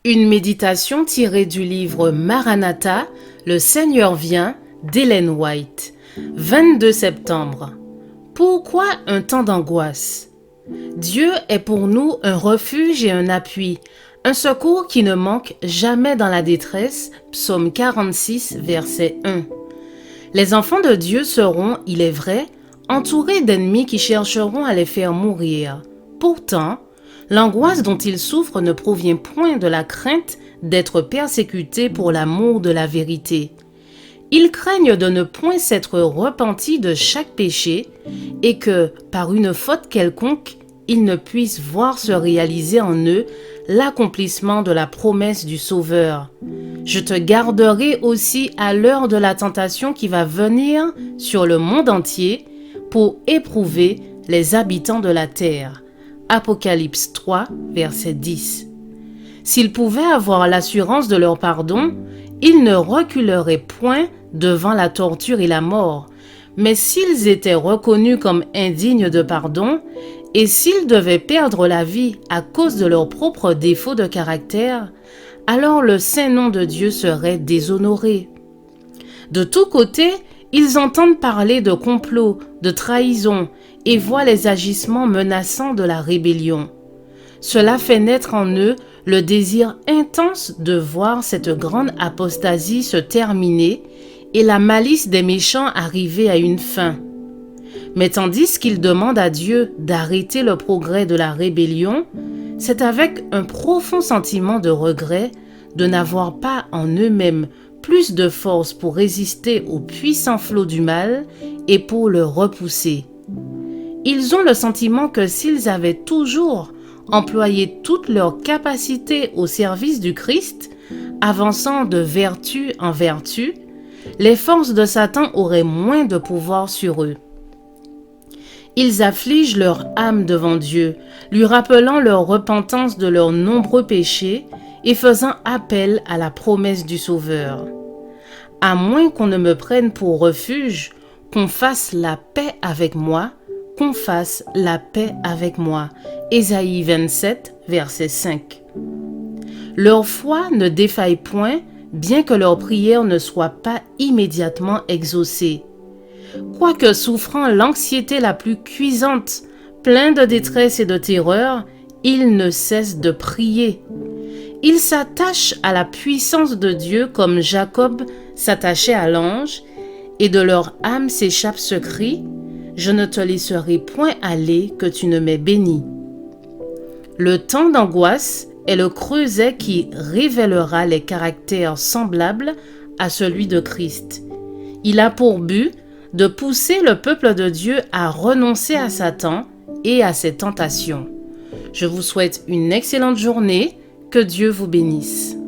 Une méditation tirée du livre Maranatha, Le Seigneur vient d'Ellen White, 22 septembre. Pourquoi un temps d'angoisse? Dieu est pour nous un refuge et un appui, un secours qui ne manque jamais dans la détresse, psaume 46, verset 1. Les enfants de Dieu seront, il est vrai, entourés d'ennemis qui chercheront à les faire mourir. Pourtant, l'angoisse dont ils souffrent ne provient point de la crainte d'être persécutés pour l'amour de la vérité. Ils craignent de ne point s'être repentis de chaque péché et que, par une faute quelconque, ils ne puissent voir se réaliser en eux l'accomplissement de la promesse du Sauveur. Je te garderai aussi à l'heure de la tentation qui va venir sur le monde entier pour éprouver les habitants de la terre. Apocalypse 3, verset 10. S'ils pouvaient avoir l'assurance de leur pardon, ils ne reculeraient point devant la torture et la mort. Mais s'ils étaient reconnus comme indignes de pardon, et s'ils devaient perdre la vie à cause de leurs propres défauts de caractère, alors le saint nom de Dieu serait déshonoré. De tous côtés, ils entendent parler de complot, de trahison, et voient les agissements menaçants de la rébellion. Cela fait naître en eux le désir intense de voir cette grande apostasie se terminer et la malice des méchants arriver à une fin. Mais tandis qu'ils demandent à Dieu d'arrêter le progrès de la rébellion, c'est avec un profond sentiment de regret de n'avoir pas en eux-mêmes plus de force pour résister au puissant flot du mal et pour le repousser. Ils ont le sentiment que s'ils avaient toujours employé toute leur capacité au service du Christ, avançant de vertu en vertu, les forces de Satan auraient moins de pouvoir sur eux. Ils affligent leur âme devant Dieu, lui rappelant leur repentance de leurs nombreux péchés et faisant appel à la promesse du Sauveur. À moins qu'on ne me prenne pour refuge, qu'on fasse la paix avec moi, qu'on fasse la paix avec moi. Ésaïe 27, verset 5. Leur foi ne défaille point, bien que leur prière ne soit pas immédiatement exaucée. Quoique souffrant l'anxiété la plus cuisante, plein de détresse et de terreur, ils ne cessent de prier. Ils s'attachent à la puissance de Dieu comme Jacob s'attachait à l'ange, et de leur âme s'échappe ce cri: « Je ne te laisserai point aller que tu ne m'aies béni. » Le temps d'angoisse est le creuset qui révélera les caractères semblables à celui de Christ. Il a pour but de pousser le peuple de Dieu à renoncer à Satan et à ses tentations. Je vous souhaite une excellente journée. Que Dieu vous bénisse.